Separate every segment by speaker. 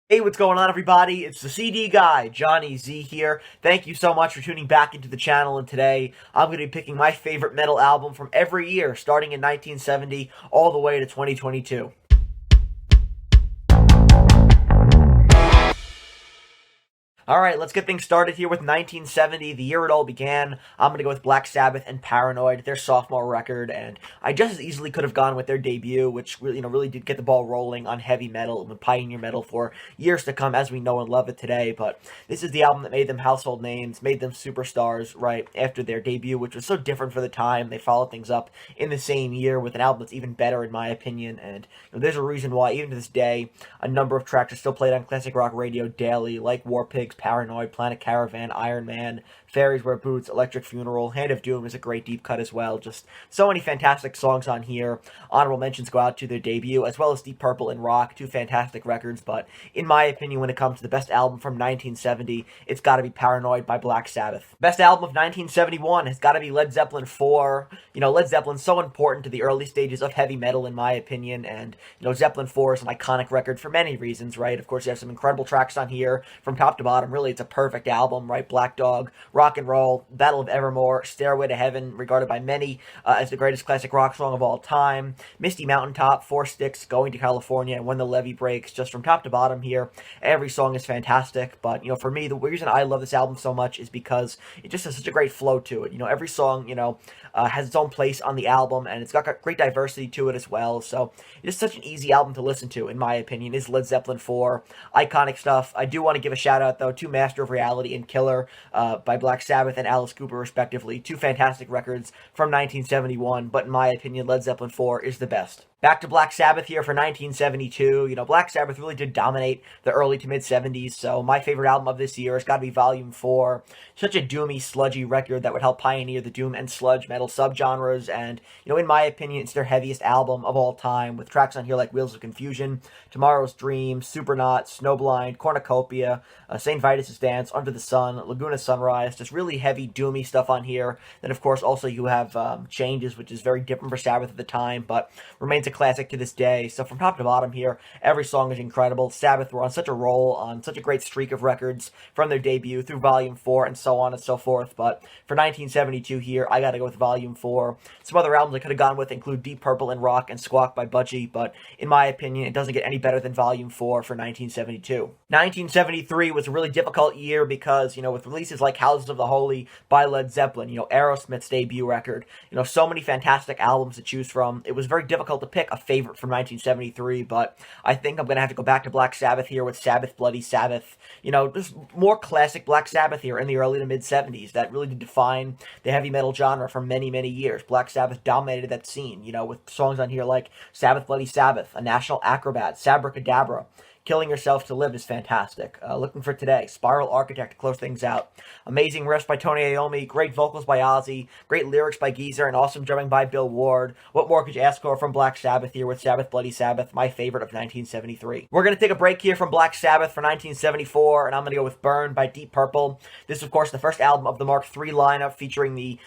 Speaker 1: Hey, what's going on, everybody? It's the CD guy, Johnny Z here. Thank you so much for tuning back into the channel, and today I'm going to be picking my favorite metal album from every year, starting in 1970 all the way to 2022. All right, let's get things started here with 1970, the year it all began. I'm going to go with Black Sabbath and Paranoid, their sophomore record, and I just as easily could have gone with their debut, which really did get the ball rolling on heavy metal and pioneer metal for years to come, as we know and love it today. But this is the album that made them household names, made them superstars right after their debut, which was so different for the time. They followed things up in the same year with an album that's even better, in my opinion, and there's a reason why, even to this day, a number of tracks are still played on classic rock radio daily, like War Pigs, Paranoid, Planet Caravan, Iron Man, Fairies Wear Boots, Electric Funeral, Hand of Doom is a great deep cut as well. Just so many fantastic songs on here. Honorable mentions go out to their debut, as well as Deep Purple and Rock, two fantastic records. But in my opinion, when it comes to the best album from 1970, it's got to be Paranoid by Black Sabbath. Best album of 1971 has got to be Led Zeppelin 4. Led Zeppelin's so important to the early stages of heavy metal, in my opinion, and Zeppelin 4 is an iconic record for many reasons, right? Of course, you have some incredible tracks on here from top to bottom. Really, it's a perfect album, right? Black Dog, Rock and Roll, Battle of Evermore, Stairway to Heaven, regarded by many as the greatest classic rock song of all time, Misty Mountaintop, Four Sticks, Going to California, and When the Levee Breaks. Just from top to bottom here, every song is fantastic. But for me, the reason I love this album so much is because it just has such a great flow to it. Every song has its own place on the album, and it's got great diversity to it as well. So it's such an easy album to listen to, in my opinion. Is Led Zeppelin 4 iconic stuff? I do want to give a shout out though to Master of Reality and Killer by Black Sabbath and Alice Cooper, respectively. Two fantastic records from 1971, but in my opinion, Led Zeppelin 4 is the best. Back to Black Sabbath here for 1972. Black Sabbath really did dominate the early to mid 70s, so my favorite album of this year has got to be Volume 4. Such a doomy, sludgy record that would help pioneer the doom and sludge metal subgenres, and, in my opinion, it's their heaviest album of all time, with tracks on here like Wheels of Confusion, Tomorrow's Dream, Supernaut, Snowblind, Cornucopia, St. Vitus's Dance, Under the Sun, Laguna Sunrise, just really heavy, doomy stuff on here. Then, of course, also you have Changes, which is very different for Sabbath at the time, but remains a classic to this day. So from top to bottom here, every song is incredible. Sabbath were on such a roll, on such a great streak of records from their debut through Volume 4 and so on and so forth. But for 1972 here, I gotta go with Volume 4. Some other albums I could have gone with include Deep Purple and Rock and Squawk by Budgie, but in my opinion, it doesn't get any better than Volume 4 for 1972. 1973 was a really difficult year because, with releases like Houses of the Holy by Led Zeppelin, Aerosmith's debut record, so many fantastic albums to choose from. It was very difficult to pick a favorite from 1973, but I think I'm going to have to go back to Black Sabbath here with Sabbath Bloody Sabbath. There's more classic Black Sabbath here in the early to mid 70s that really did define the heavy metal genre for many, many years. Black Sabbath dominated that scene, with songs on here like Sabbath Bloody Sabbath, A National Acrobat, Sabracadabra. Killing Yourself to Live is fantastic. Looking for Today, Spiral Architect to close things out. Amazing riffs by Tony Iommi, great vocals by Ozzy, great lyrics by Geezer, and awesome drumming by Bill Ward. What more could you ask for from Black Sabbath here with Sabbath Bloody Sabbath, my favorite of 1973. We're going to take a break here from Black Sabbath for 1974, and I'm going to go with Burn by Deep Purple. This is, of course, the first album of the Mark III lineup, featuring the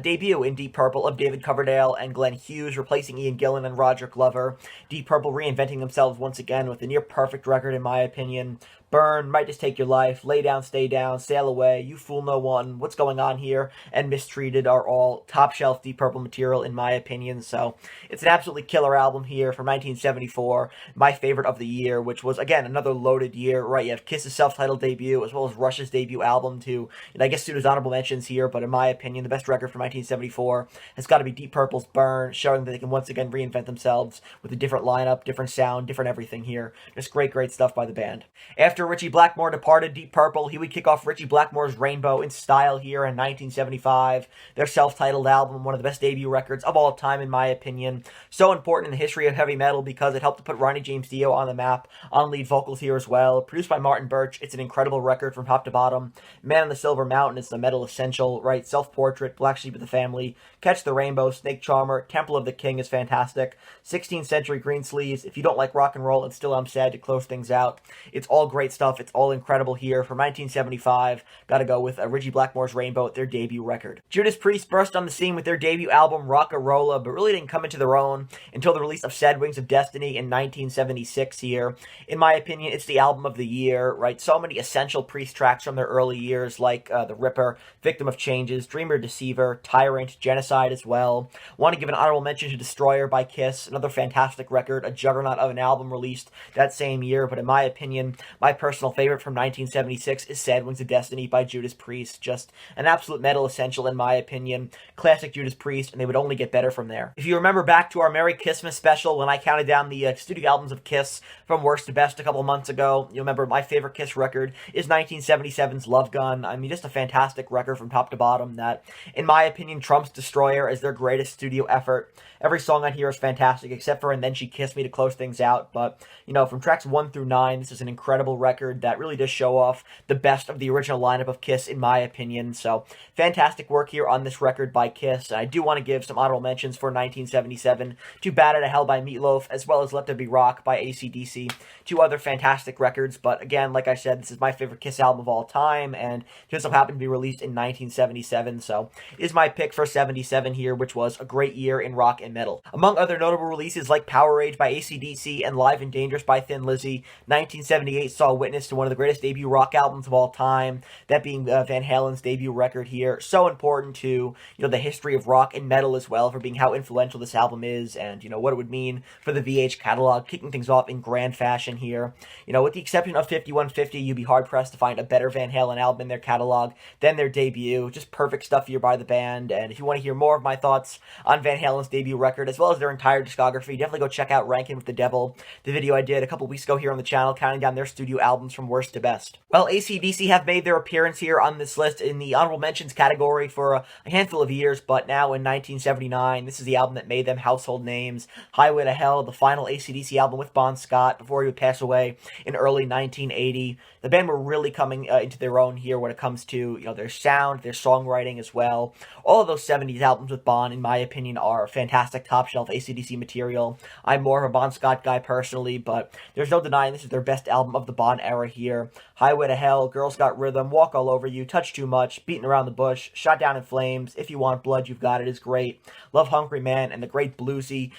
Speaker 1: debut in Deep Purple of David Coverdale and Glenn Hughes, replacing Ian Gillan and Roger Glover. Deep Purple reinventing themselves once again with a near perfect record, in my opinion. Burn, Might Just Take Your Life, Lay Down, Stay Down, Sail Away, You Fool No One, What's Going On Here, and Mistreated are all top shelf Deep Purple material, in my opinion. So it's an absolutely killer album here from 1974, my favorite of the year, which was, again, another loaded year, right? You have Kiss's self-titled debut, as well as Rush's debut album, too. And I guess soon as honorable mentions here, but in my opinion, the best record from 1974 has got to be Deep Purple's Burn, showing that they can once again reinvent themselves with a different lineup, different sound, different everything here. Just great, great stuff by the band. After Richie Blackmore departed Deep Purple, he would kick off Richie Blackmore's Rainbow in style here in 1975. Their self-titled album, one of the best debut records of all time, in my opinion. So important in the history of heavy metal because it helped to put Ronnie James Dio on the map on lead vocals here as well. Produced by Martin Birch, it's an incredible record from top to bottom. Man on the Silver Mountain is the metal essential, right? Self-Portrait, Black Sheep of the Family, Catch the Rainbow, Snake Charmer, Temple of the King is fantastic. 16th Century Greensleeves, If You Don't Like Rock and Roll and Still I'm Sad to close things out. It's all great great stuff. It's all incredible here. From 1975, gotta go with Ritchie Blackmore's Rainbow, their debut record. Judas Priest burst on the scene with their debut album Rock-a-Rolla, but really didn't come into their own until the release of Sad Wings of Destiny in 1976 here. In my opinion, it's the album of the year, right? So many essential Priest tracks from their early years, like The Ripper, Victim of Changes, Dreamer Deceiver, Tyrant, Genocide as well. Want to give an honorable mention to Destroyer by Kiss, another fantastic record, a juggernaut of an album released that same year, but in my opinion, my personal favorite from 1976 is Sad Wings of Destiny by Judas Priest. Just an absolute metal essential in my opinion. Classic Judas Priest, and they would only get better from there. If you remember back to our Merry Kissmas special when I counted down the studio albums of Kiss from worst to best a couple months ago, you remember my favorite Kiss record is 1977's Love Gun. I mean, just a fantastic record from top to bottom that, in my opinion, trumps Destroyer as their greatest studio effort. Every song on here is fantastic, except for And Then She Kissed Me to close things out. But, you know, from tracks 1 through 9, this is an incredible record that really does show off the best of the original lineup of Kiss, in my opinion. So, fantastic work here on this record by Kiss. And I do want to give some honorable mentions for 1977 to Battered to Hell by Meatloaf, as well as Let There Be Rock by AC/DC. Two other fantastic records. But again, like I said, this is my favorite Kiss album of all time, and just so happened to be released in 1977. So, it is my pick for 77 here, which was a great year in rock and metal. Among other notable releases like Power Rage by AC/DC and Live and Dangerous by Thin Lizzy, 1978 saw witness to one of the greatest debut rock albums of all time, that being Van Halen's debut record here. So important to, the history of rock and metal as well, for being how influential this album is, and, what it would mean for the VH catalog, kicking things off in grand fashion here. With the exception of 5150, you'd be hard-pressed to find a better Van Halen album in their catalog than their debut. Just perfect stuff here by the band, and if you want to hear more of my thoughts on Van Halen's debut record, as well as their entire discography, definitely go check out Rankin' with the Devil, the video I did a couple weeks ago here on the channel, counting down their studio albums from worst to best. Well, AC/DC have made their appearance here on this list in the honorable mentions category for a handful of years, but now in 1979, this is the album that made them household names. Highway to Hell, the final AC/DC album with Bon Scott before he would pass away in early 1980. The band were really coming into their own here when it comes to, their sound, their songwriting as well. All of those 70s albums with Bon, in my opinion, are fantastic top-shelf AC/DC material. I'm more of a Bon Scott guy personally, but there's no denying this is their best album of the Bon era here. Highway to Hell, Girls Got Rhythm, Walk All Over You, Touch Too Much, Beaten Around the Bush, Shot Down in Flames, If You Want Blood, You've Got It is great. Love Hungry Man, and the great bluesy,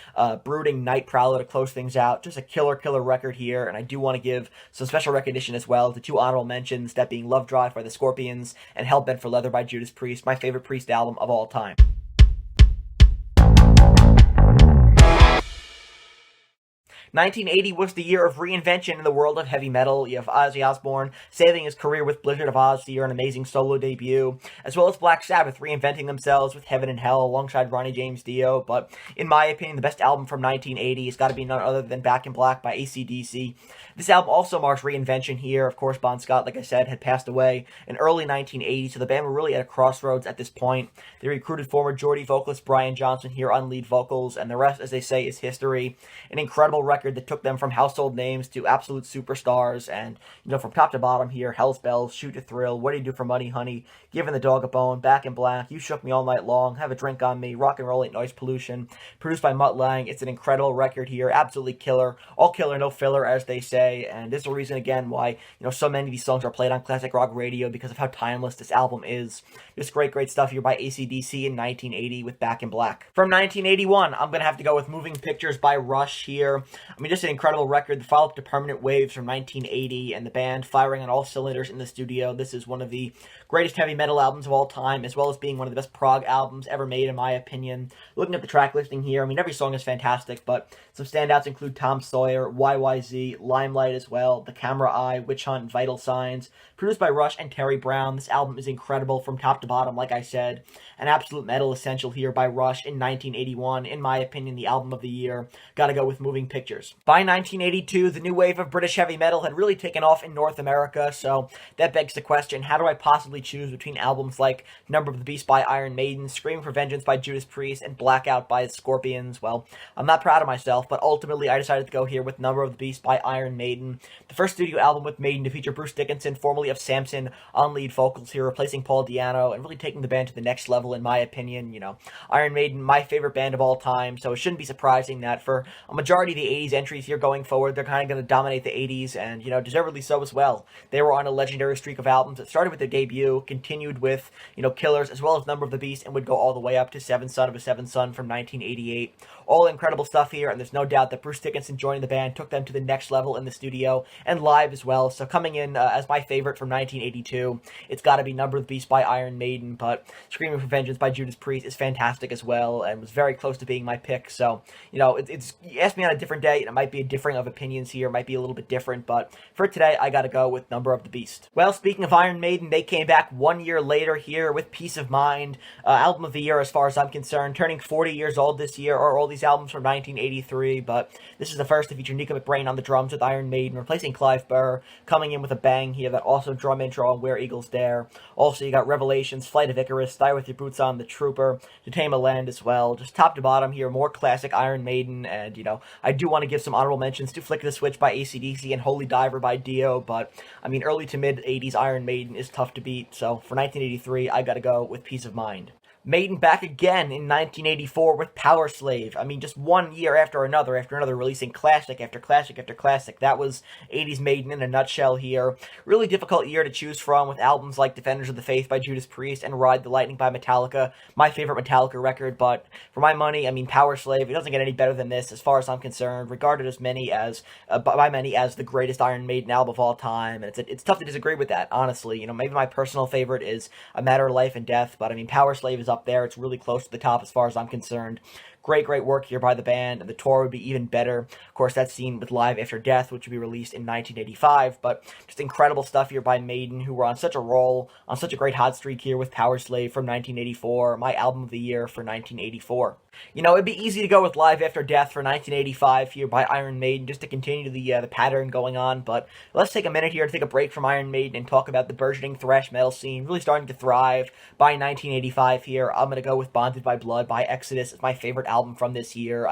Speaker 1: brooding Night Prowler to close things out. Just a killer record here, and I do want to give some special recognition as well to two honorable mentions, that being Love Drive by the Scorpions and Hellbent for Leather by Judas Priest, my favorite Priest album of all time. 1980 was the year of reinvention in the world of heavy metal. You have Ozzy Osbourne saving his career with Blizzard of Oz here, an amazing solo debut, as well as Black Sabbath reinventing themselves with Heaven and Hell alongside Ronnie James Dio. But in my opinion, the best album from 1980 has got to be none other than Back in Black by AC/DC. This album also marks reinvention here. Of course, Bon Scott, like I said, had passed away in early 1980, so the band were really at a crossroads at this point. They recruited former Geordie vocalist Brian Johnson here on lead vocals, and the rest, as they say, is history. An incredible record that took them from household names to absolute superstars, and, from top to bottom here, Hell's Bells, Shoot to Thrill, What Do You Do for Money, Honey, Giving the Dog a Bone, Back in Black, You Shook Me All Night Long, Have a Drink on Me, Rock and Roll Ain't Noise Pollution, produced by Mutt Lange. It's an incredible record here, absolutely killer, all killer, no filler, as they say, and this is the reason, again, why, so many of these songs are played on classic rock radio, because of how timeless this album is. Just great stuff here by AC/DC in 1980 with Back in Black. From 1981, I'm going to have to go with Moving Pictures by Rush here. I mean, just an incredible record. The follow-up to Permanent Waves from 1980, and the band firing on all cylinders in the studio. This is one of the greatest heavy metal albums of all time, as well as being one of the best prog albums ever made, in my opinion. Looking at the track listing here, I mean, every song is fantastic, but some standouts include Tom Sawyer, YYZ, Limelight as well, The Camera Eye, Witch Hunt, Vital Signs, produced by Rush and Terry Brown. This album is incredible from top to bottom, like I said. An absolute metal essential here by Rush in 1981. In my opinion, the album of the year. Gotta go with Moving Pictures. By 1982, the new wave of British heavy metal had really taken off in North America, so that begs the question, how do I possibly choose between albums like Number of the Beast by Iron Maiden, Scream for Vengeance by Judas Priest, and Blackout by the Scorpions? Well, I'm not proud of myself, but ultimately I decided to go here with Number of the Beast by Iron Maiden, the first studio album with Maiden to feature Bruce Dickinson, formerly really of Samson on lead vocals here, replacing Paul Di'Anno, and really taking the band to the next level, in my opinion. Iron Maiden, my favorite band of all time, so it shouldn't be surprising that for a majority of the 80s entries here going forward, they're kind of going to dominate the 80s, and, deservedly so as well. They were on a legendary streak of albums that started with their debut, continued with, Killers, as well as Number of the Beast, and would go all the way up to Seventh Son of a Seventh Son from 1988. All incredible stuff here, and there's no doubt that Bruce Dickinson joining the band took them to the next level in the studio and live as well. So coming in as my favorite from 1982, it's got to be Number of the Beast by Iron Maiden, but Screaming for Vengeance by Judas Priest is fantastic as well, and was very close to being my pick. So, it's you ask me on a different day, and it might be a differing of opinions here, might be a little bit different, but for today, I got to go with Number of the Beast. Well, speaking of Iron Maiden, they came back 1 year later here with Peace of Mind, album of the year as far as I'm concerned, turning 40 years old this year, or all these albums from 1983, but this is the first to feature Nico McBrain on the drums with Iron Maiden, replacing Clive Burr, coming in with a bang here, that awesome drum intro on Where Eagles Dare. Also, you got Revelations, Flight of Icarus, Die With Your Boots On, The Trooper, To Tame a Land as well. Just top to bottom here, more classic Iron Maiden, and, I do want to give some honorable mentions to Flick the Switch by AC/DC and Holy Diver by Dio, but, early to mid-80s Iron Maiden is tough to beat, so for 1983, I gotta go with Peace of Mind. Maiden back again in 1984 with Power Slave. Just 1 year after another, releasing classic after classic after classic. That was 80s Maiden in a nutshell here. Really difficult year to choose from, with albums like Defenders of the Faith by Judas Priest and Ride the Lightning by Metallica, my favorite Metallica record, but for my money, Power Slave, it doesn't get any better than this as far as I'm concerned, regarded as by many as the greatest Iron Maiden album of all time, and it's tough to disagree with that, honestly. Maybe my personal favorite is A Matter of Life and Death, but Power Slave is up there. It's really close to the top as far as I'm concerned. Great work here by the band, and the tour would be even better. Of course, that's seen with Live After Death, which would be released in 1985, but just incredible stuff here by Maiden, who were on such a roll, on such a great hot streak here with Power Slave from 1984, my album of the year for 1984. It'd be easy to go with Live After Death for 1985 here by Iron Maiden, just to continue the pattern going on, but let's take a minute here to take a break from Iron Maiden and talk about the burgeoning thrash metal scene, really starting to thrive by 1985 here. I'm going to go with Bonded by Blood by Exodus. It's my favorite album from this year.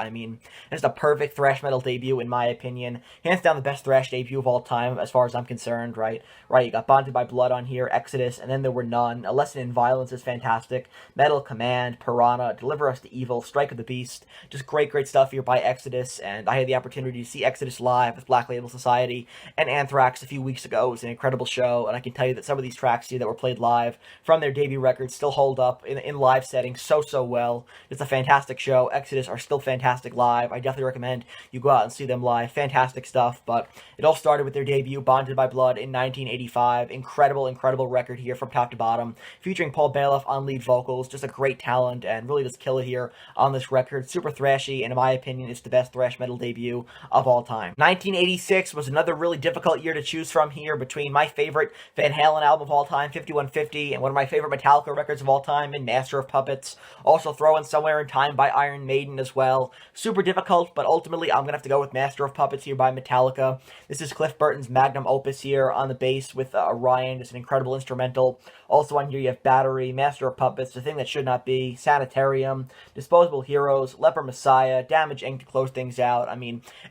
Speaker 1: It's a perfect thrash metal debut, in my opinion. Hands down the best thrash debut of all time, as far as I'm concerned, right? You got Bonded by Blood on here, Exodus, and then There Were None. A Lesson in Violence is fantastic. Metal Command, Piranha, Deliver Us to Evil, Strike of the Beast. Just great stuff here by Exodus, and I had the opportunity to see Exodus live with Black Label Society and Anthrax a few weeks ago. It was an incredible show, and I can tell you that some of these tracks here that were played live from their debut records still hold up in live settings so well. It's a fantastic show. Exodus are still fantastic live. I definitely recommend you go out and see them live. Fantastic stuff, but it all started with their debut, Bonded by Blood, in 1985. Incredible record here from top to bottom, featuring Paul Baloff on lead vocals. Just a great talent, and really just kill it here on this record. Super thrashy, and in my opinion, it's the best thrash metal debut of all time. 1986 was another really difficult year to choose from here, between my favorite Van Halen album of all time, 5150, and one of my favorite Metallica records of all time, in Master of Puppets. Also throw in Somewhere in Time by Iron Maiden as well. Super difficult, but ultimately I'm going to have to go with Master of Puppets here by Metallica. This is Cliff Burton's magnum opus here on the bass with Orion. It's an incredible instrumental. Also on here you have Battery, Master of Puppets, The Thing That Should Not Be, Sanitarium, Disposable Heroes, Leper Messiah, Damage Inc. to close things out.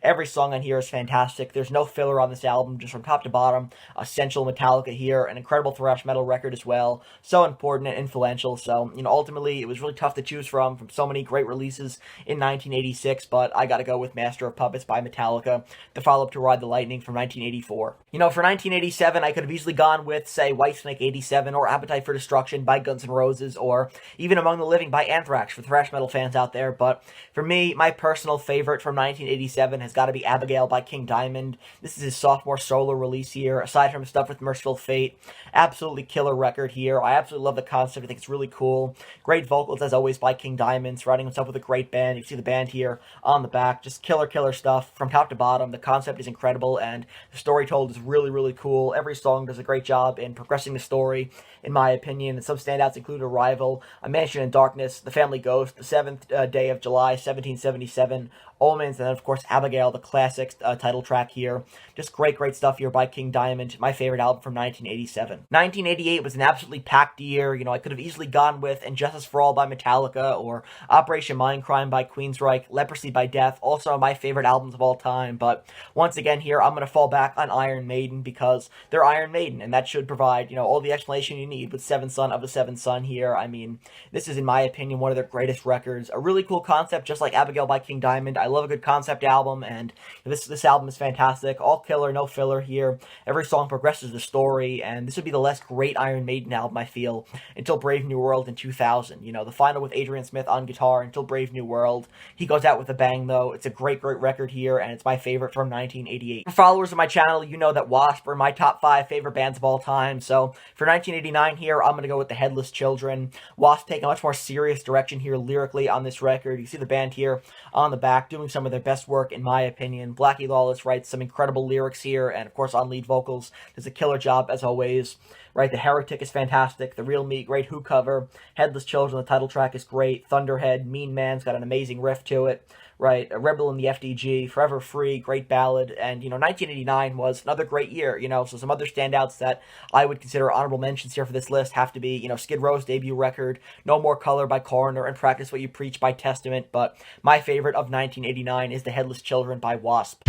Speaker 1: Every song on here is fantastic. There's no filler on this album, just from top to bottom. Essential Metallica here, an incredible thrash metal record as well. So important and influential. So, ultimately it was really tough to choose from so many great releases in 1986, but I gotta go with Master of Puppets by Metallica, the follow-up to Ride the Lightning from 1984. For 1987, I could have easily gone with, say, Whitesnake 87, or Appetite for Destruction by Guns N' Roses, or even Among the Living by Anthrax for thrash metal fans out there, but for me, my personal favorite from 1987 has got to be Abigail by King Diamond. This is his sophomore solo release here, aside from stuff with Merciful Fate. Absolutely killer record here. I absolutely love the concept. I think it's really cool. Great vocals, as always, by King Diamond, surrounding himself with a great band. You can see the band here on the back. Just killer stuff from top to bottom. The concept is incredible, and the story told is really cool. Every song does a great job in progressing the story, in my opinion, and some standouts include Arrival, A Mansion in Darkness, The Family Ghost, The Seventh Day of July, 1777, Omens, and then, of course, Abigail, the classic title track here. Just great, great stuff here by King Diamond, my favorite album from 1987. 1988 was an absolutely packed year. I could have easily gone with And Justice for All by Metallica, or Operation Mindcrime by Queensryche, Leprosy by Death, also my favorite albums of all time. But once again here, I'm going to fall back on Iron Maiden because they're Iron Maiden, and that should provide, all the explanation you need with Seventh Son of the Seventh Son here. I mean, this is, in my opinion, one of their greatest records. A really cool concept, just like Abigail by King Diamond. I love a good concept album, and this album is fantastic. All killer, no filler here. Every song progresses the story, and this would be the last great Iron Maiden album, I feel, until Brave New World in 2000. The final with Adrian Smith on guitar until Brave New World. He goes out with a bang, though. It's a great, great record here, and it's my favorite from 1988. For followers of my channel, you know that Wasp are my top 5 favorite bands of all time, so for 1989 here, I'm going to go with the Headless Children. Wasp take a much more serious direction here lyrically on this record. You see the band here on the back doing some of their best work, in my opinion. Blackie Lawless writes some incredible lyrics here, and of course on lead vocals does a killer job as always. Right, The Heretic is fantastic. The Real Me, great Who cover. Headless Children, the title track is great. Thunderhead, Mean Man's got an amazing riff to it. Right, A Rebel in the FDG, Forever Free, great ballad. And, 1989 was another great year, so some other standouts that I would consider honorable mentions here for this list have to be, Skid Row's debut record, No More Color by Coroner, and Practice What You Preach by Testament. But my favorite of 1989 is The Headless Children by Wasp.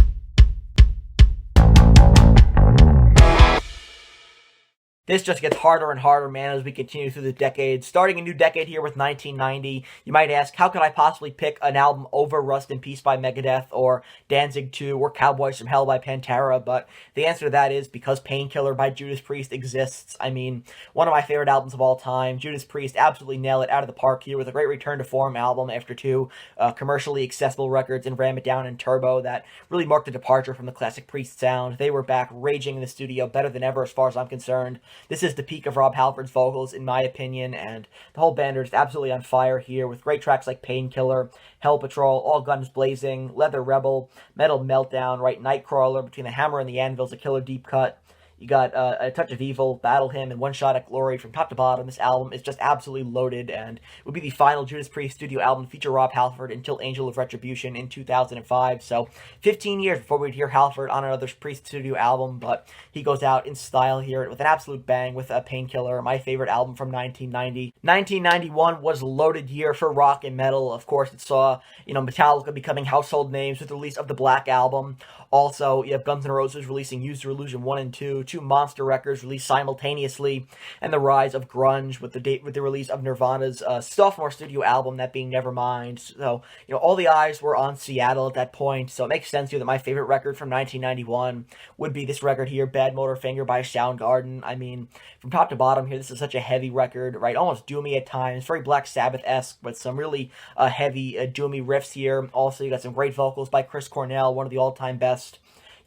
Speaker 1: This just gets harder and harder, man, as we continue through the decade. Starting a new decade here with 1990, you might ask, how could I possibly pick an album over Rust in Peace by Megadeth, or Danzig 2, or Cowboys from Hell by Pantera? But the answer to that is because Painkiller by Judas Priest exists. I mean, one of my favorite albums of all time. Judas Priest absolutely nail it out of the park here with a great return to form album after 2 commercially accessible records in Ram It Down and Turbo that really marked a departure from the classic Priest sound. They were back raging in the studio, better than ever as far as I'm concerned. This is the peak of Rob Halford's vocals, in my opinion, and the whole band are just absolutely on fire here with great tracks like Painkiller, Hell Patrol, All Guns Blazing, Leather Rebel, Metal Meltdown, right, Nightcrawler, Between the Hammer and the Anvil is a killer deep cut. You got A Touch of Evil, Battle Hymn, and One Shot at Glory from top to bottom. This album is just absolutely loaded, and would be the final Judas Priest studio album to feature Rob Halford until Angel of Retribution in 2005. So 15 years before we'd hear Halford on another Priest studio album, but he goes out in style here with an absolute bang with a Painkiller, my favorite album from 1990. 1991 was a loaded year for rock and metal. Of course, it saw, Metallica becoming household names with the release of the Black Album. Also, you have Guns N' Roses releasing Use Your Illusion 1 and 2, 2 monster records released simultaneously, and the rise of grunge with the release of Nirvana's sophomore studio album, that being Nevermind. So, all the eyes were on Seattle at that point, so it makes sense here that my favorite record from 1991 would be this record here, Bad Motorfinger by Soundgarden. I mean, from top to bottom here, this is such a heavy record, right? Almost doomy at times, very Black Sabbath-esque, but some really heavy, doomy riffs here. Also, you got some great vocals by Chris Cornell, one of the all-time best.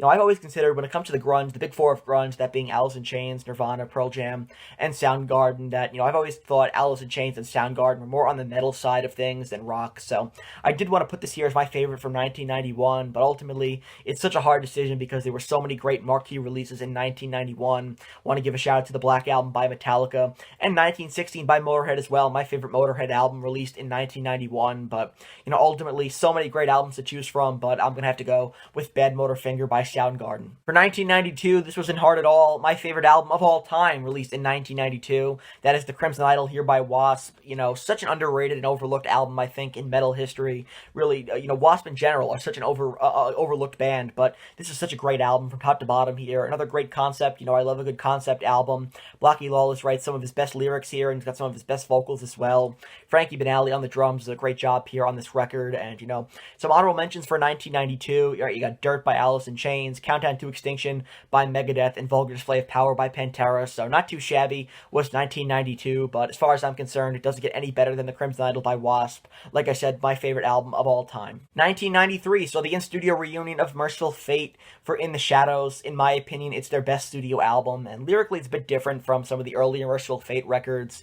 Speaker 1: I've always considered, when it comes to the grunge, the big 4 of grunge, that being Alice in Chains, Nirvana, Pearl Jam, and Soundgarden, that, I've always thought Alice in Chains and Soundgarden were more on the metal side of things than rock, so I did want to put this here as my favorite from 1991, but ultimately, it's such a hard decision because there were so many great marquee releases in 1991. Want to give a shout out to the Black Album by Metallica, and 1916 by Motorhead as well, my favorite Motorhead album released in 1991, but, ultimately, so many great albums to choose from, but I'm going to have to go with Bad Motorfinger by Soundgarden. For 1992, this wasn't hard at all. My favorite album of all time, released in 1992. That is The Crimson Idol here by Wasp. Such an underrated and overlooked album, I think, in metal history. Really, Wasp in general are such an overlooked band, but this is such a great album from top to bottom here. Another great concept. I love a good concept album. Blackie Lawless writes some of his best lyrics here, and he's got some of his best vocals as well. Frankie Banali on the drums does a great job here on this record, and, some honorable mentions for 1992. You got Dirt by Alice in Chains, Countdown to Extinction by Megadeth, and Vulgar Display of Power by Pantera, so not too shabby was 1992, but as far as I'm concerned, it doesn't get any better than The Crimson Idol by Wasp. Like I said, my favorite album of all time. 1993, so the in-studio reunion of Merciful Fate for In the Shadows. In my opinion, it's their best studio album, and lyrically it's a bit different from some of the earlier Merciful Fate records,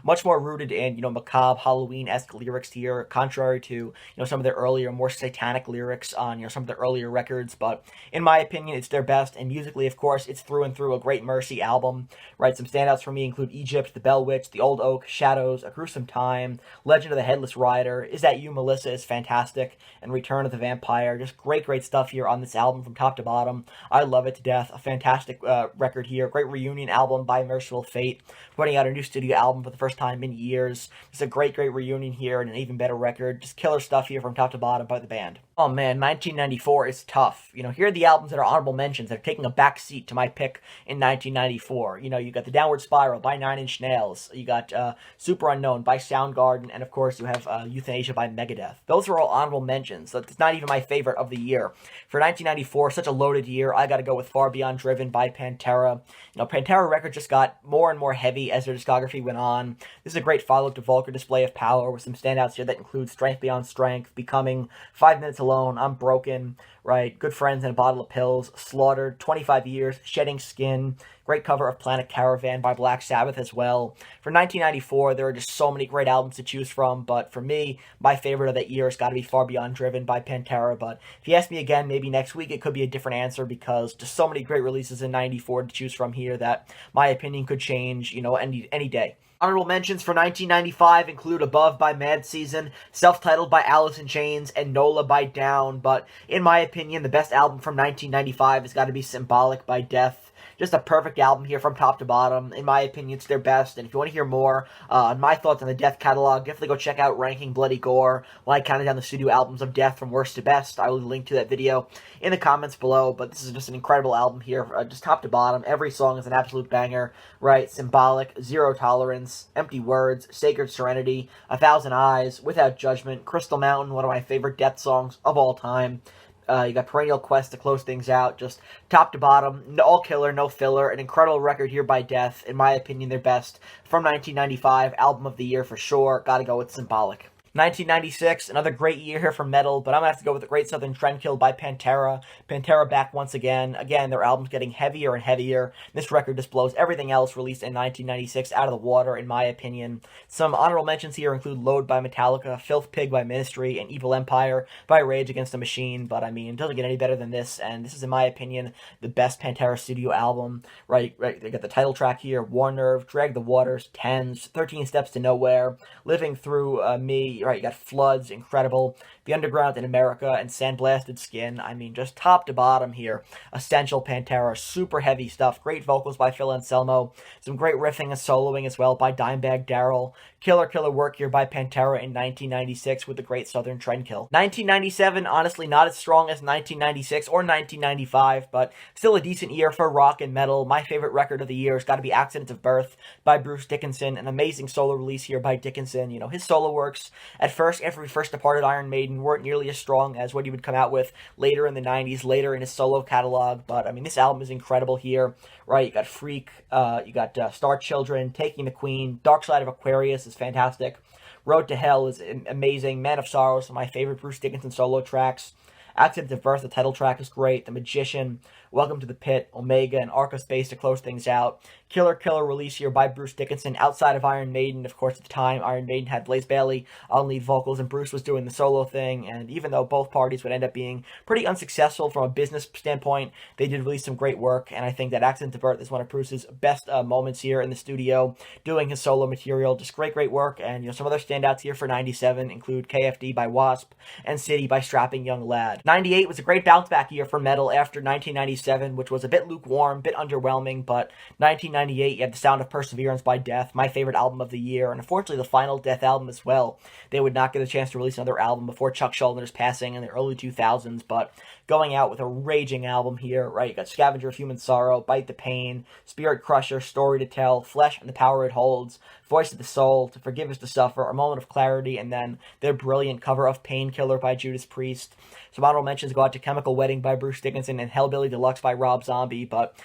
Speaker 1: much more rooted in, macabre, Halloween-esque lyrics here, contrary to, some of their earlier, more satanic lyrics on, some of their earlier records, but In my opinion, it's their best, and musically, of course, it's through and through a great Mercy album, right? Some standouts for me include Egypt, The Bell Witch, The Old Oak, Shadows, A Gruesome Time, Legend of the Headless Rider, Is That You, Melissa is fantastic, and Return of the Vampire. Just great, great stuff here on this album from top to bottom. I love it to death. A fantastic record here. Great reunion album by Merciful Fate, putting out a new studio album for the first time in years. It's a great, great reunion here and an even better record. Just killer stuff here from top to bottom by the band. Oh man, 1994 is tough. Here are the albums that are honorable mentions that are taking a back seat to my pick in 1994. You got The Downward Spiral by Nine Inch Nails. You got Super Unknown by Soundgarden. And of course, you have Euthanasia by Megadeth. Those are all honorable mentions. That's not even my favorite of the year. For 1994, such a loaded year, I gotta go with Far Beyond Driven by Pantera. Pantera records just got more and more heavy as their discography went on. This is a great follow-up to Vulgar Display of Power with some standouts here that include Strength Beyond Strength, Becoming, 5 Minutes Alone, I'm Broken, right? Good Friends and a Bottle of Pills, Slaughtered, 25 Years, Shedding Skin, great cover of Planet Caravan by Black Sabbath as well. For 1994, there are just so many great albums to choose from, but for me, my favorite of that year has got to be Far Beyond Driven by Pantera. But if you ask me again, maybe next week, it could be a different answer because just so many great releases in 94 to choose from here that my opinion could change, any day. Honorable mentions for 1995 include Above by Mad Season, Self-Titled by Alice in Chains, and Nola by Down. But in my opinion, the best album from 1995 has got to be Symbolic by Death. Just a perfect album here from top to bottom. In my opinion, it's their best. And if you want to hear more on my thoughts on the Death catalog, definitely go check out Ranking Bloody Gore when I counted down the studio albums of Death from worst to best. I will link to that video in the comments below. But this is just an incredible album here, just top to bottom. Every song is an absolute banger, right? Symbolic, Zero Tolerance, Empty Words, Sacred Serenity, 1,000 Eyes, Without Judgment, Crystal Mountain, one of my favorite Death songs of all time. You got Perennial Quest to close things out, just top to bottom, all killer, no filler, an incredible record here by Death, in my opinion, their best from 1995, album of the year for sure, gotta go with Symbolic. 1996, another great year here for metal, but I'm going to have to go with The Great Southern Trendkill by Pantera. Pantera back once again. Again, their album's getting heavier and heavier. This record just blows everything else released in 1996 out of the water, in my opinion. Some honorable mentions here include Load by Metallica, Filth Pig by Ministry, and Evil Empire by Rage Against the Machine, but it doesn't get any better than this, and this is, in my opinion, the best Pantera studio album. Right, they got the title track here, War Nerve, Drag the Waters, Tens, 13 Steps to Nowhere, Living Through Me, right, you got Floods, incredible, The Underground in America, and Sandblasted Skin. Just top to bottom here. Essential Pantera, super heavy stuff. Great vocals by Phil Anselmo. Some great riffing and soloing as well by Dimebag Darrell. Killer work here by Pantera in 1996 with The Great Southern Trendkill. 1997, honestly not as strong as 1996 or 1995, but still a decent year for rock and metal. My favorite record of the year has got to be Accident of Birth by Bruce Dickinson. An amazing solo release here by Dickinson. His solo works at first, after he first departed Iron Maiden, weren't nearly as strong as what he would come out with later in the 90s, later in his solo catalog. But, this album is incredible here, right? You got Freak, you got Star Children, Taking the Queen, Dark Side of Aquarius is fantastic. Road to Hell is amazing. Man of Sorrows, my favorite Bruce Dickinson solo tracks. Accident of Birth, the title track is great. The Magician, Welcome to the Pit, Omega, and Arc of Space to close things out. Killer release here by Bruce Dickinson outside of Iron Maiden. Of course, at the time, Iron Maiden had Blaze Bayley on lead vocals, and Bruce was doing the solo thing. And even though both parties would end up being pretty unsuccessful from a business standpoint, they did release some great work. And I think that Accident of Birth is one of Bruce's best moments here in the studio, doing his solo material. Just great work. And some other standouts here for 97 include KFD by Wasp and City by Strapping Young Lad. 98 was a great bounce back year for metal after 1997, which was a bit lukewarm, bit underwhelming, but 1998, you had The Sound of Perseverance by Death, my favorite album of the year, and unfortunately the final Death album as well. They would not get a chance to release another album before Chuck Schuldner's passing in the early 2000s, but going out with a raging album here, right? You got Scavenger of Human Sorrow, Bite the Pain, Spirit Crusher, Story to Tell, Flesh and the Power It Holds, Voice of the Soul, To Forgive Is to Suffer, A Moment of Clarity, and then their brilliant cover of Painkiller by Judas Priest. Some honorable mentions go out to Chemical Wedding by Bruce Dickinson and Hellbilly Deluxe by Rob Zombie, but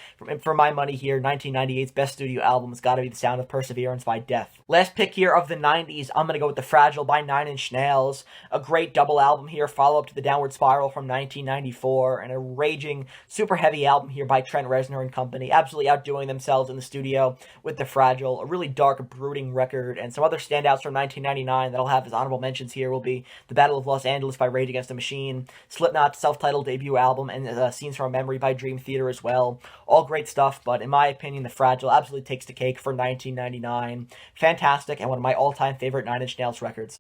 Speaker 1: for my money here, 1998's best studio album has got to be The Sound of Perseverance by Death. Last pick here of the 90s, I'm going to go with The Fragile by Nine Inch Nails. A great double album here, follow-up to The Downward Spiral from 1994, and a raging, super heavy album here by Trent Reznor and company, absolutely outdoing themselves in the studio with The Fragile. A really dark, brooding exploding record. And some other standouts from 1999 that I'll have as honorable mentions here will be The Battle of Los Angeles by Rage Against the Machine, Slipknot's self-titled debut album, and Scenes from a Memory by Dream Theater as well. All great stuff, but in my opinion, The Fragile absolutely takes the cake for 1999. Fantastic, and one of my all-time favorite Nine Inch Nails records.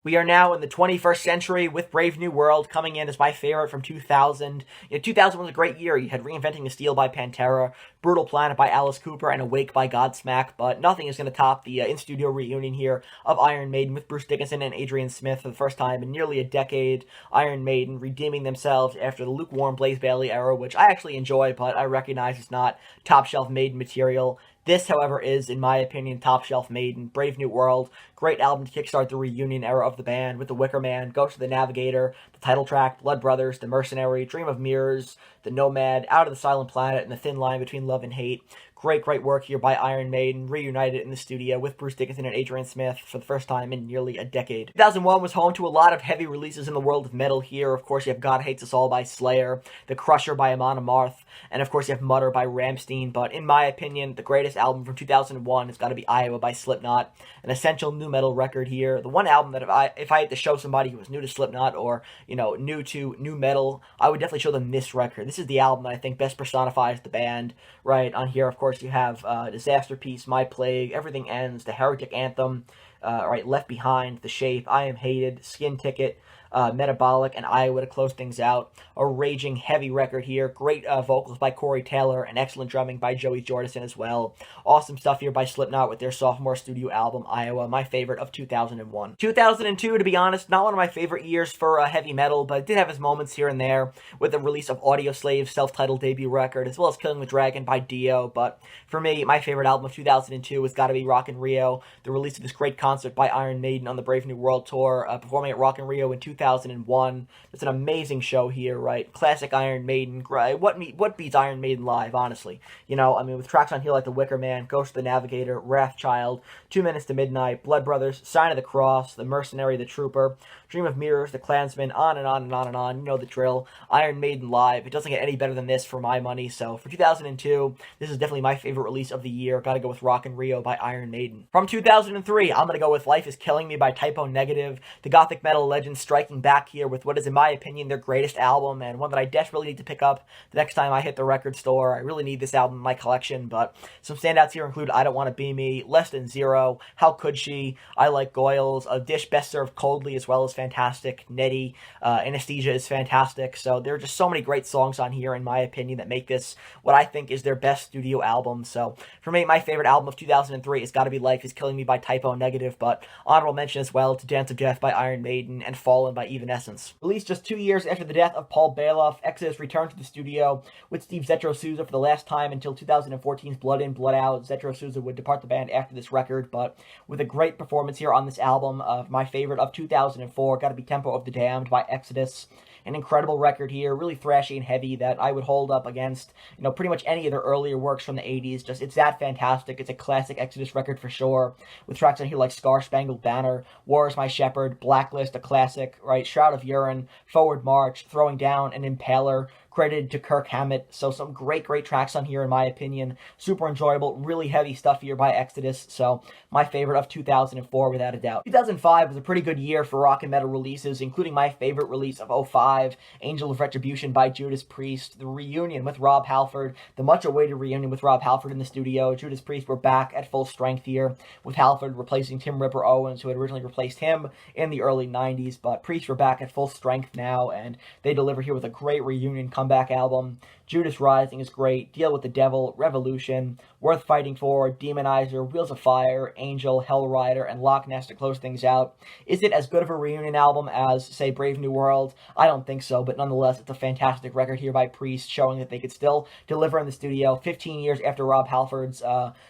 Speaker 1: We are now in the 21st century with Brave New World coming in as my favorite from 2000. 2000 was a great year. You had Reinventing the Steel by Pantera, Brutal Planet by Alice Cooper, and Awake by Godsmack, but nothing is going to top the in-studio reunion here of Iron Maiden with Bruce Dickinson and Adrian Smith for the first time in nearly a decade. Iron Maiden redeeming themselves after the lukewarm Blaze Bayley era, which I actually enjoy, but I recognize it's not top-shelf Maiden material. This, however, is, in my opinion, top-shelf Maiden. Brave New World, great album to kickstart the reunion era of the band with The Wicker Man, Ghost of the Navigator, the title track, Blood Brothers, The Mercenary, Dream of Mirrors, The Nomad, Out of the Silent Planet, and The Thin Line Between Love and Hate. Great work here by Iron Maiden, reunited in the studio with Bruce Dickinson and Adrian Smith for the first time in nearly a decade. 2001 was home to a lot of heavy releases in the world of metal here. Of course, you have God Hates Us All by Slayer, The Crusher by Amon Amarth, and of course you have Mutter by Rammstein. But in my opinion, the greatest album from 2001 has got to be Iowa by Slipknot, an essential new metal record here. The one album that if I had to show somebody who was new to Slipknot or, new to new metal, I would definitely show them this record. This is the album that I think best personifies the band, right? On here, of course, you have Disaster Piece, My Plague, Everything Ends, The Heretic Anthem, right, Left Behind, The Shape, I Am Hated, Skin Ticket, Metabolic, and Iowa to close things out. A raging heavy record here. Great vocals by Corey Taylor and excellent drumming by Joey Jordison as well. Awesome stuff here by Slipknot with their sophomore studio album, Iowa, my favorite of 2001. 2002, to be honest, not one of my favorite years for heavy metal, but it did have its moments here and there with the release of Audioslave's self-titled debut record, as well as Killing the Dragon by Dio. But for me, my favorite album of 2002 has got to be Rock in Rio, the release of this great concert by Iron Maiden on the Brave New World Tour, performing at Rock in Rio in 2001. It's an amazing show here, right? Classic Iron Maiden. What beats Iron Maiden live, honestly? With tracks on here like The Wicker Man, Ghost of the Navigator, Wrathchild, 2 Minutes to Midnight, Blood Brothers, Sign of the Cross, The Mercenary, The Trooper, Dream of Mirrors, The Klansman, on and on and on and on. You know the drill. Iron Maiden live. It doesn't get any better than this for my money. So for 2002, this is definitely my favorite release of the year. Gotta go with Rock in Rio by Iron Maiden. From 2003, I'm gonna go with Life is Killing Me by Typo Negative. The gothic metal legends striking back here with what is, in my opinion, their greatest album, and one that I desperately need to pick up the next time I hit the record store. I really need this album in my collection, but some standouts here include I Don't Want to Be Me, Less Than Zero, How Could She, I Like Goyles, A Dish Best Served Coldly as well as fantastic, Nettie, Anesthesia is fantastic. So there are just so many great songs on here, in my opinion, that make this what I think is their best studio album. So for me, my favorite album of 2003 has got to be Life is Killing Me by Typo Negative, but honorable mention as well to Dance of Death by Iron Maiden and Fallen by Evanescence. Released just 2 years after the death of Paul Bailoff, Exodus returned to the studio with Steve Zetro Souza for the last time until 2014's Blood In, Blood Out. Zetro Souza would depart the band after this record, but with a great performance here on this album, my favorite of 2004, got to be Tempo of the Damned by Exodus. An incredible record here, really thrashy and heavy that I would hold up against, pretty much any of their earlier works from the 80s. Just, it's that fantastic. It's a classic Exodus record for sure, with tracks on here like Star Spangled Banner, War is My Shepherd, Blacklist, a classic, right? Shroud of Urine, Forward March, Throwing Down, and Impaler, credited to Kirk Hammett. So some great tracks on here, in my opinion. Super enjoyable, really heavy stuff here by Exodus. So my favorite of 2004, without a doubt. 2005 was a pretty good year for rock and metal releases, including my favorite release of 2005, Angel of Retribution by Judas Priest, the reunion with Rob Halford, the much-awaited reunion with Rob Halford in the studio. Judas Priest were back at full strength here, with Halford replacing Tim Ripper Owens, who had originally replaced him in the early 90s, but Priest were back at full strength now, and they deliver here with a great reunion comeback album. Judas Rising is great, Deal with the Devil, Revolution, Worth Fighting For, Demonizer, Wheels of Fire, Angel, Hellrider, and Loch Ness to close things out. Is it as good of a reunion album as, say, Brave New World? I don't think so, but nonetheless, it's a fantastic record here by Priest, showing that they could still deliver in the studio 15 years after Rob Halford's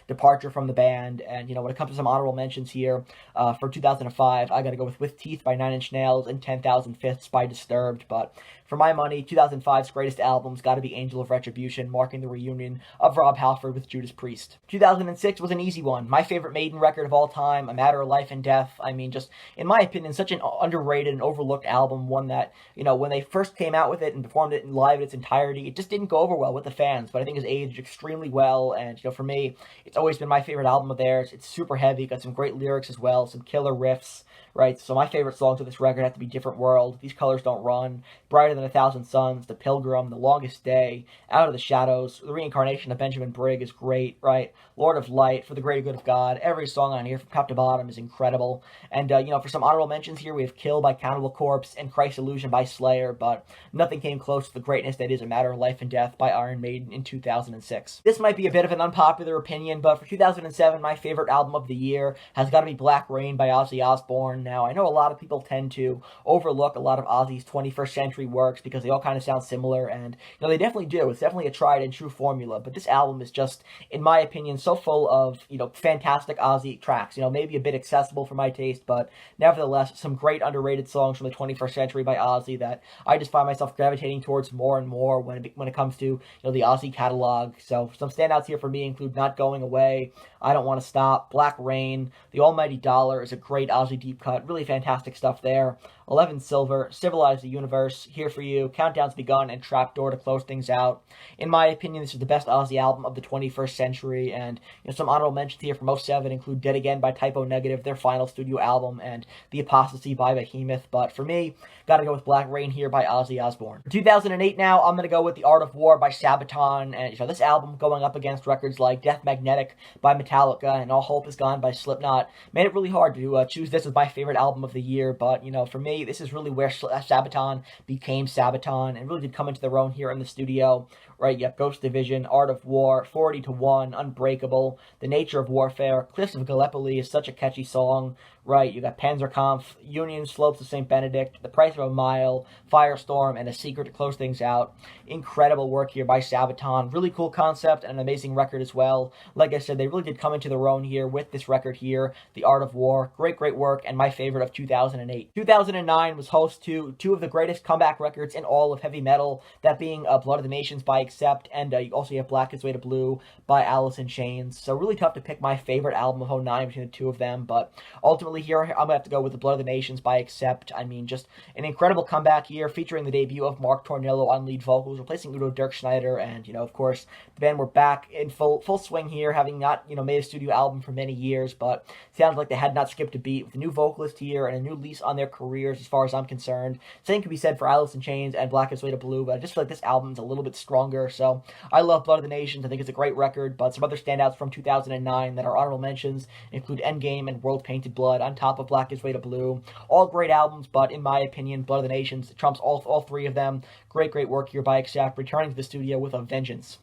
Speaker 1: departure from the band. And, when it comes to some honorable mentions here, for 2005, I gotta go with Teeth by Nine Inch Nails and 10,000 Fists by Disturbed. But for my money, 2005's great greatest albums got to be Angel of Retribution, marking the reunion of Rob Halford with Judas Priest. 2006 was an easy one. My favorite Maiden record of all time, A Matter of Life and Death. I mean, just, in my opinion, such an underrated and overlooked album, one that, when they first came out with it and performed it live in its entirety, it just didn't go over well with the fans, but I think it's aged extremely well, and, for me, it's always been my favorite album of theirs. It's super heavy, got some great lyrics as well, some killer riffs, right? So my favorite songs of this record have to be Different World, These Colors Don't Run, Brighter Than a Thousand Suns, The Pilgrim, The Longest Day, Out of the Shadows, The Reincarnation of Benjamin Brigg is great, right? Lord of Light, For the Greater Good of God. Every song on here from top to bottom is incredible. And, for some honorable mentions here, we have Kill by Cannibal Corpse and Christ's Illusion by Slayer, but nothing came close to the greatness that is A Matter of Life and Death by Iron Maiden in 2006. This might be a bit of an unpopular opinion, but for 2007, my favorite album of the year has got to be Black Rain by Ozzy Osbourne. Now, I know a lot of people tend to overlook a lot of Ozzy's 21st century works because they all kind of sound similar, and, they definitely do. It's definitely a tried and true formula, but this album is just, in my opinion, so full of, fantastic Ozzy tracks. Maybe a bit accessible for my taste, but nevertheless, some great underrated songs from the 21st century by Ozzy that I just find myself gravitating towards more and more when it comes to, the Ozzy catalog. So some standouts here for me include Not Going Away, I Don't Want to Stop, Black Rain, The Almighty Dollar is a great Ozzy deep cut, really fantastic stuff there. 11 Silver, Civilize the Universe, Here For You, Countdown's Begun, and Trapdoor to close things out. In my opinion, this is the best Ozzy album of the 21st century, and some honorable mentions here from 07 include Dead Again by Typo Negative, their final studio album, and The Apostasy by Behemoth, but for me, gotta go with Black Rain here by Ozzy Osbourne. For 2008 now, I'm gonna go with The Art of War by Sabaton, and this album going up against records like Death Magnetic by Metallica and All Hope Is Gone by Slipknot made it really hard to choose this as my favorite album of the year, but, for me, this is really where Sabaton became Sabaton and really did come into their own here in the studio, right? You have Ghost Division, Art of War, 40 to 1, Unbreakable, The Nature of Warfare, Cliffs of Gallipoli is such a catchy song, right? You got Panzerkampf, Union, Slopes of St. Benedict, The Price of a Mile, Firestorm, and A Secret to close things out. Incredible work here by Sabaton. Really cool concept and an amazing record as well. Like I said, they really did come into their own here with this record here, The Art of War. Great, great work, and my favorite of 2008. 2009 was host to two of the greatest comeback records in all of heavy metal, that being Blood of the Nations by Accept, and you also have Black Is Way to Blue by Alice in Chains. So really tough to pick my favorite album of 09 between the two of them, but ultimately here, I'm going to have to go with The Blood of the Nations by Accept. I mean, just an incredible comeback here, featuring the debut of Mark Tornillo on lead vocals, replacing Udo Dirkschneider, and, of course, the band were back in full swing here, having not, made a studio album for many years, but it sounds like they had not skipped a beat, with a new vocalist here and a new lease on their careers, as far as I'm concerned. Same can be said for Alice in Chains and Black Is Way to Blue, but I just feel like this album's a little bit stronger, so I love Blood of the Nations. I think it's a great record, but some other standouts from 2009 that are honorable mentions include Endgame and World Painted Blood, on top of Black Is Way to Blue. All great albums, but in my opinion, Blood of the Nations trumps all three of them. Great, great work here by Accept, returning to the studio with a vengeance.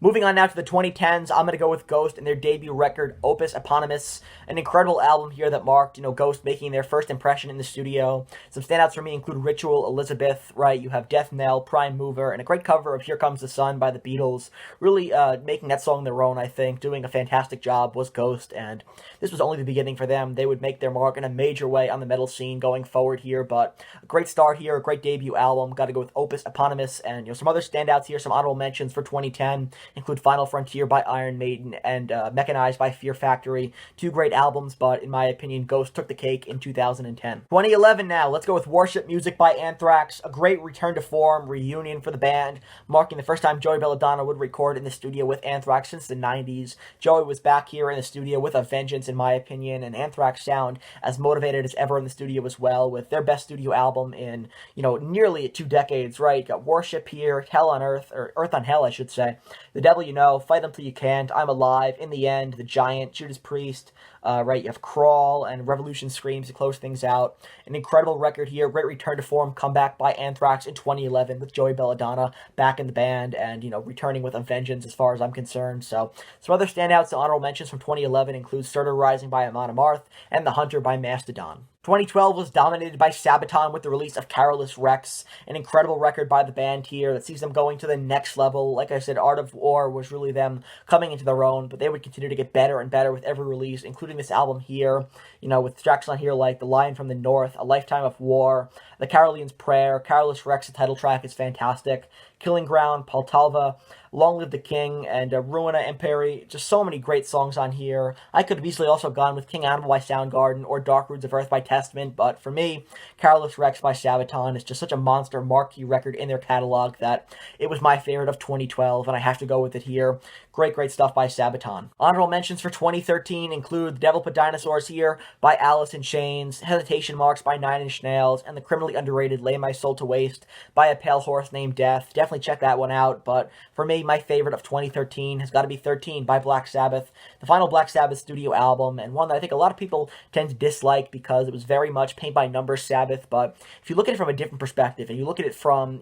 Speaker 1: Moving on now to the 2010s, I'm going to go with Ghost and their debut record, Opus Eponymous. An incredible album here that marked, Ghost making their first impression in the studio. Some standouts for me include Ritual, Elizabeth, right? You have Death Knell, Prime Mover, and a great cover of Here Comes the Sun by the Beatles. Really making that song their own, I think. Doing a fantastic job was Ghost, and this was only the beginning for them. They would make their mark in a major way on the metal scene going forward here, but a great start here, a great debut album. Got to go with Opus Eponymous, and, some other standouts here, some honorable mentions for 2010. Include Final Frontier by Iron Maiden and Mechanized by Fear Factory. Two great albums, but in my opinion, Ghost took the cake in 2010. 2011 now, let's go with Worship Music by Anthrax. A great return to form, reunion for the band, marking the first time Joey Belladonna would record in the studio with Anthrax since the 90s. Joey was back here in the studio with a vengeance, in my opinion, and Anthrax sound as motivated as ever in the studio as well, with their best studio album in, nearly 2 decades, right? Got Worship here, Hell on Earth, or Earth on Hell, I should say. The Devil You Know, Fight Until You Can't, I'm Alive, In the End, The Giant, Judas Priest, right? You have Crawl and Revolution Screams to close things out. An incredible record here, great return to form, comeback by Anthrax in 2011 with Joey Belladonna back in the band and, returning with a vengeance as far as I'm concerned. So, some other standouts and honorable mentions from 2011 include Surtur Rising by Amon Amarth and The Hunter by Mastodon. 2012 was dominated by Sabaton with the release of Careless Rex, an incredible record by the band here that sees them going to the next level. Like I said, Art of War was really them coming into their own, but they would continue to get better and better with every release, including this album here, with tracks on here like The Lion from the North, A Lifetime of War, The Caroline's Prayer, Careless Rex, the title track is fantastic, Killing Ground, Poltava, Long Live the King, and Ruina Imperi. Just so many great songs on here. I could have easily also gone with King Animal by Soundgarden or Dark Roots of Earth by Testament, but for me, Careless Rex by Sabaton is just such a monster marquee record in their catalog that it was my favorite of 2012, and I have to go with it here. Great, great stuff by Sabaton. Honorable mentions for 2013 include The Devil Put Dinosaurs Here by Alice in Chains, Hesitation Marks by Nine Inch Nails, and the criminally underrated Lay My Soul to Waste by A Pale Horse Named Death. Definitely check that one out, but for me, my favorite of 2013 has got to be 13 by Black Sabbath, the final Black Sabbath studio album, and one that I think a lot of people tend to dislike because it was very much paint by numbers Sabbath, but if you look at it from a different perspective, and you look at it from,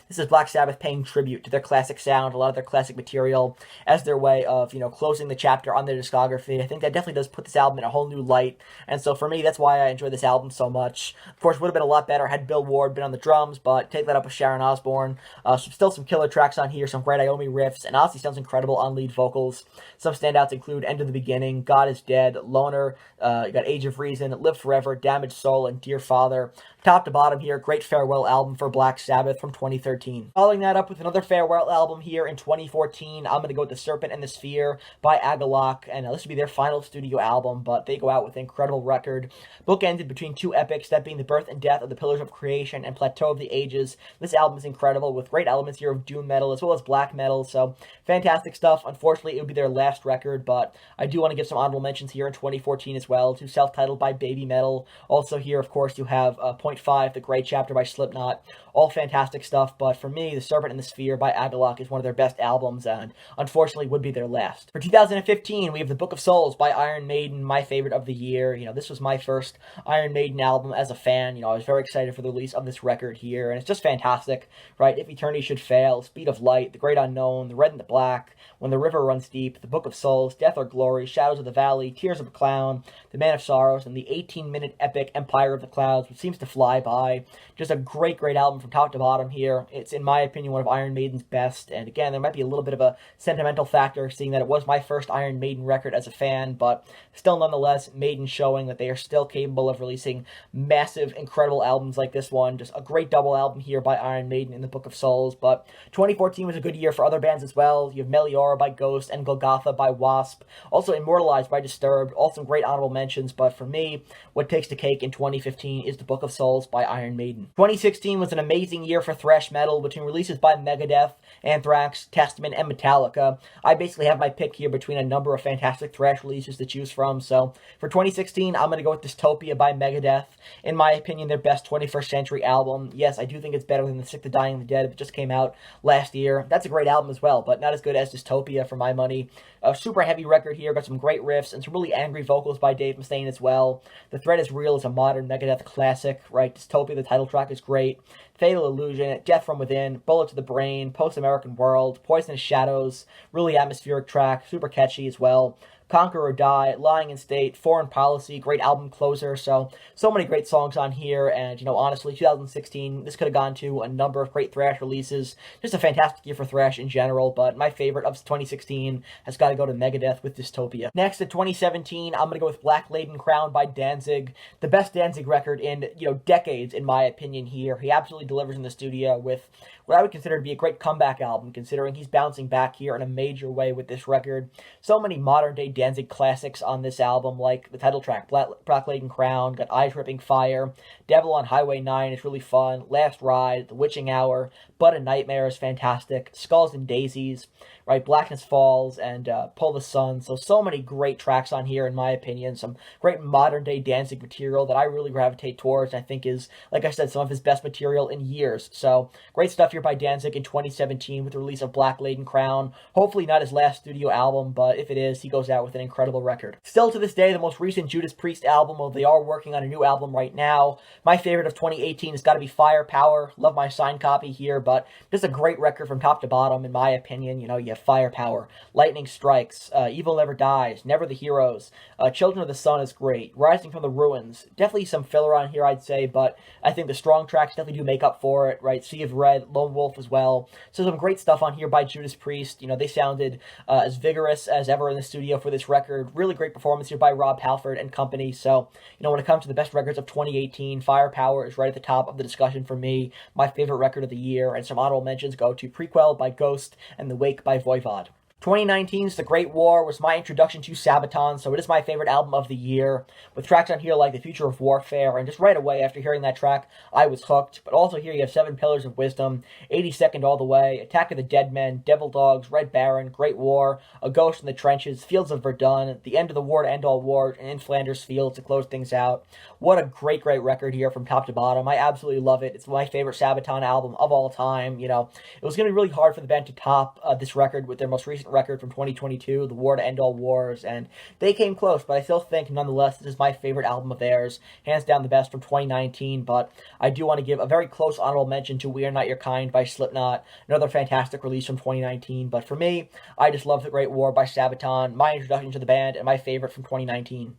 Speaker 1: this is Black Sabbath paying tribute to their classic sound, a lot of their classic material, as their way of, closing the chapter on their discography, I think that definitely does put this album in a whole new light, and so for me, that's why I enjoy this album so much. Of course, it would have been a lot better had Bill Ward been on the drums, but take that up with Sharon Osbourne. Still some killer tracks on here, some great Iommi riffs, and honestly sounds incredible on lead vocals. Some standouts include End of the Beginning, God is Dead, Loner, you got Age of Reason, Live Forever, Damaged Soul, and Dear Father. Top to bottom here, great farewell album for Black Sabbath from 2013. Following that up with another farewell album here in 2014, I'm going to go with The Serpent and the Sphere by Agalloch, and this would be their final studio album, but they go out with an incredible record. Bookended between two epics, that being the birth and death of the Pillars of Creation and Plateau of the Ages. This album is incredible, with great elements here of doom metal as well as black metal, so fantastic stuff. Unfortunately, it would be their last record, but I do want to give some honorable mentions here in 2014 as well, to Self-Titled by Baby Metal. Also here, of course, you have Point 5, The Great Chapter by Slipknot. All fantastic stuff, but for me, The Serpent and the Sphere by Agalloch is one of their best albums, and unfortunately would be their last. For 2015, we have The Book of Souls by Iron Maiden, my favorite of the year. This was my first Iron Maiden album as a fan. I was very excited for the release of this record here, and it's just fantastic, right? If Eternity Should Fail, Speed of Light, The Great Unknown, The Red and the Black, When the River Runs Deep, The Book of Souls, Death or Glory, Shadows of the Valley, Tears of a Clown, The Man of Sorrows, and the 18-minute epic Empire of the Clouds, which seems to fly by. Just a great, great album from top to bottom here. It's, in my opinion, one of Iron Maiden's best, and again, there might be a little bit of a sentimental factor, seeing that it was my first Iron Maiden record as a fan, but still, nonetheless, Maiden showing that they are still capable of releasing massive, incredible albums like this one. Just a great double album here by Iron Maiden in The Book of Souls, but 2014 was a good year for other bands as well. You have Meliora by Ghost and Golgotha by Wasp, also Immortalized by Disturbed, all some great honorable mentions, but for me, what takes the cake in 2015 is The Book of Souls by Iron Maiden. 2016 was an amazing year for thrash metal, between releases by Megadeth, Anthrax, Testament, and Metallica. I basically have my pick here between a number of fantastic thrash releases to choose from, so for 2016, I'm going to go with Dystopia by Megadeth. In my opinion, their best 21st century album. Yes, I do think it's better than The Sick, the Dying, and the Dead, that just came out last year. That's a great album as well, but not as good as Dystopia for my money. A super heavy record here, got some great riffs, and some really angry vocals by Dave Mustaine as well. The Threat is Real is a modern Megadeth classic, right? Dystopia, the title track, is great. Fatal Illusion, Death from Within, Bullet to the Brain, Post-American World, Poisonous Shadows, really atmospheric track, super catchy as well. Conquer or Die, Lying in State, Foreign Policy, great album closer, so many great songs on here, and, honestly, 2016, this could have gone to a number of great thrash releases. Just a fantastic year for thrash in general, but my favorite of 2016 has got to go to Megadeth with Dystopia. Next, in 2017, I'm going to go with Black Laden Crown by Danzig, the best Danzig record in, decades, in my opinion here. He absolutely delivers in the studio with what I would consider to be a great comeback album, considering he's bouncing back here in a major way with this record. So many modern-day Danzig classics on this album, like the title track, Black Laden Crown, got Eye-Dripping Fire, Devil on Highway 9 is really fun, Last Ride, The Witching Hour, But a Nightmare is fantastic, Skulls and Daisies, right, Blackness Falls, and Pull the Sun. So many great tracks on here, in my opinion. Some great modern-day Danzig material that I really gravitate towards, I think is, like I said, some of his best material in years. So, great stuff here by Danzig in 2017 with the release of Black Laden Crown. Hopefully not his last studio album, but if it is, he goes out with an incredible record. Still to this day, the most recent Judas Priest album, although they are working on a new album right now. My favorite of 2018 has got to be Firepower. Love my signed copy here, but just a great record from top to bottom, in my opinion. You know, you have Firepower, Lightning Strikes, Evil Never Dies, Never the Heroes, Children of the Sun is great, Rising from the Ruins. Definitely some filler on here, I'd say, but I think the strong tracks definitely do make up for it, right? Sea of Red, Lone Wolf as well. So some great stuff on here by Judas Priest. You know, they sounded as vigorous as ever in the studio for this record. Really great performance here by Rob Halford and company. So, you know, when it comes to the best records of 2018, Firepower is right at the top of the discussion for me. My favorite record of the year, and some honorable mentions go to Prequel by Ghost and The Wake by Voivod. 2019's The Great War was my introduction to Sabaton, so it is my favorite album of the year, with tracks on here like The Future of Warfare, and just right away after hearing that track, I was hooked. But also here you have Seven Pillars of Wisdom, 82nd All the Way, Attack of the Dead Men, Devil Dogs, Red Baron, Great War, A Ghost in the Trenches, Fields of Verdun, The End of the War to End All Wars, and In Flanders Fields to close things out. What a great record here from top to bottom. I absolutely love it. It's my favorite Sabaton album of all time. You know, it was going to be really hard for the band to top this record with their most recent record from 2022, The War to End All Wars, and they came close, but I still think, nonetheless, this is my favorite album of theirs, hands down the best from 2019, but I do want to give a very close honorable mention to We Are Not Your Kind by Slipknot, another fantastic release from 2019, but for me, I just love The Great War by Sabaton, my introduction to the band, and my favorite from 2019.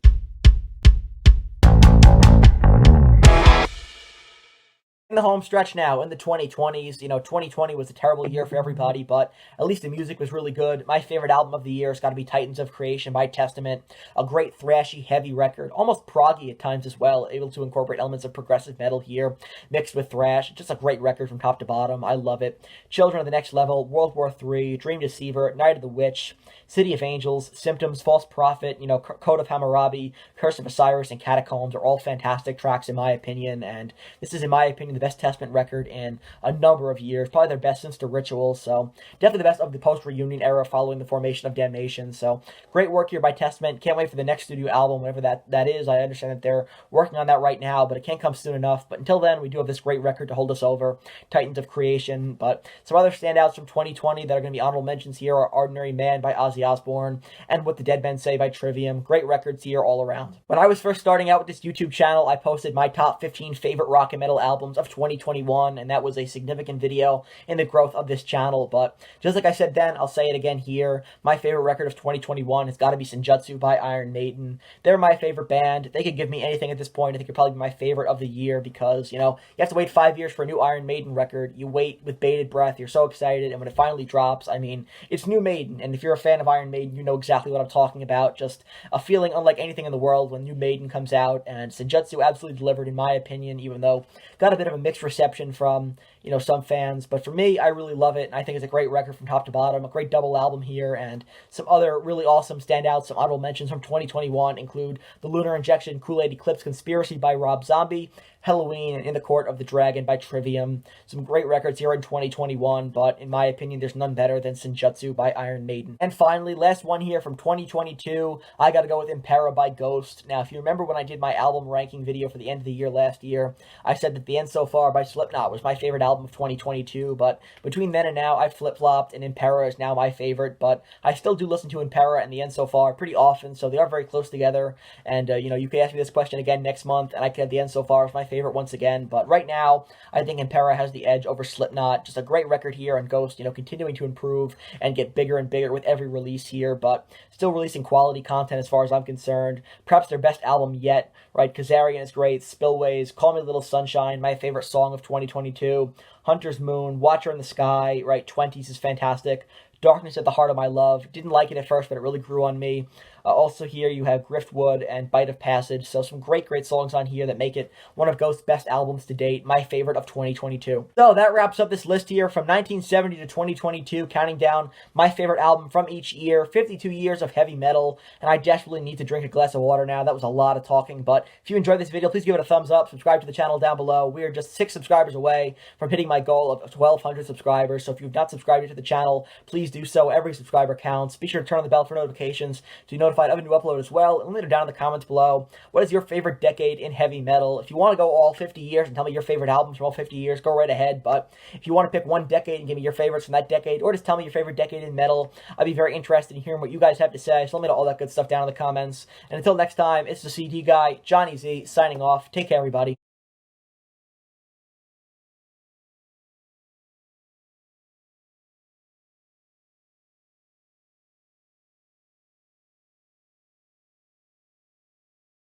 Speaker 1: In the home stretch now, in the 2020s, you know, 2020 was a terrible year for everybody, but at least the music was really good. My favorite album of the year has got to be Titans of Creation by Testament, a great thrashy, heavy record, almost proggy at times as well, able to incorporate elements of progressive metal here, mixed with thrash. Just a great record from top to bottom. I love it. Children of the Next Level, World War III, Dream Deceiver, Night of the Witch, City of Angels, Symptoms, False Prophet, you know, Code of Hammurabi, Curse of Osiris, and Catacombs are all fantastic tracks in my opinion, and this is, in my opinion, the best Testament record in a number of years, probably their best since The Ritual, so definitely the best of the post-reunion era following the formation of Damnation, so great work here by Testament. Can't wait for the next studio album, whatever that is. I understand that they're working on that right now, but it can't come soon enough, but until then, we do have this great record to hold us over, Titans of Creation, but some other standouts from 2020 that are going to be honorable mentions here are Ordinary Man by Ozzy Osbourne, and What the Dead Men Say by Trivium. Great records here all around. When I was first starting out with this YouTube channel, I posted my top 15 favorite rock and metal albums of 2021, and that was a significant video in the growth of this channel, but just like I said then, I'll say it again here. My favorite record of 2021 has got to be Senjutsu by Iron Maiden. They're my favorite band. They could give me anything at this point. I think it'd probably be my favorite of the year because, you know, you have to wait 5 years for a new Iron Maiden record. You wait with bated breath. You're so excited, and when it finally drops, I mean, it's new Maiden, and if you're a fan of Iron Maiden, you know exactly what I'm talking about. Just a feeling unlike anything in the world when new Maiden comes out, and Senjutsu absolutely delivered in my opinion, even though got a bit of a mixed reception from, you know, some fans, but for me, I really love it, and I think it's a great record from top to bottom, a great double album here, and some other really awesome standouts. Some honorable mentions from 2021 include The Lunar Injection, Kool-Aid Eclipse Conspiracy by Rob Zombie, Halloween, and In the Court of the Dragon by Trivium. Some great records here in 2021, but in my opinion, there's none better than Senjutsu by Iron Maiden. And finally, last one here from 2022, I gotta go with Pantera by Ghost. Now, if you remember when I did my album ranking video for the end of the year last year, I said that The End So Far by Slipknot was my favorite album of 2022, but between then and now, I've flip-flopped, and Pantera is now my favorite, but I still do listen to Pantera and The End So Far pretty often, so they are very close together, and, you know, you can ask me this question again next month, and I could have The End So Far as my favorite once again, but right now, I think Pantera has the edge over Slipknot. Just a great record here, and Ghost, you know, continuing to improve and get bigger and bigger with every release here, but still releasing quality content as far as I'm concerned. Perhaps their best album yet, right? Kazarian is great, Spillways, Call Me Little Sunshine, my favorite song of 2022, Hunter's Moon, Watcher in the Sky, right? 20s is fantastic. Darkness at the Heart of My Love. Didn't like it at first, but it really grew on me. Also here you have Griftwood and Bite of Passage, so some great songs on here that make it one of Ghost's best albums to date, my favorite of 2022. So that wraps up this list here from 1970 to 2022, counting down my favorite album from each year, 52 years of heavy metal, and I desperately need to drink a glass of water now. That was a lot of talking, but if you enjoyed this video, please give it a thumbs up, subscribe to the channel down below. We are just 6 subscribers away from hitting my goal of 1,200 subscribers, so if you've not subscribed to the channel, please do so. Every subscriber counts. Be sure to turn on the bell for notifications to be notified notified of a new upload as well. And later down in the comments below, what is your favorite decade in heavy metal? If you want to go all 50 years and tell me your favorite albums from all 50 years, go right ahead. But if you want to pick one decade and give me your favorites from that decade, or just tell me your favorite decade in metal, I'd be very interested in hearing what you guys have to say. So let me know all that good stuff down in the comments. And until next time, it's the CD guy, Johnny Z, signing off. Take care, everybody.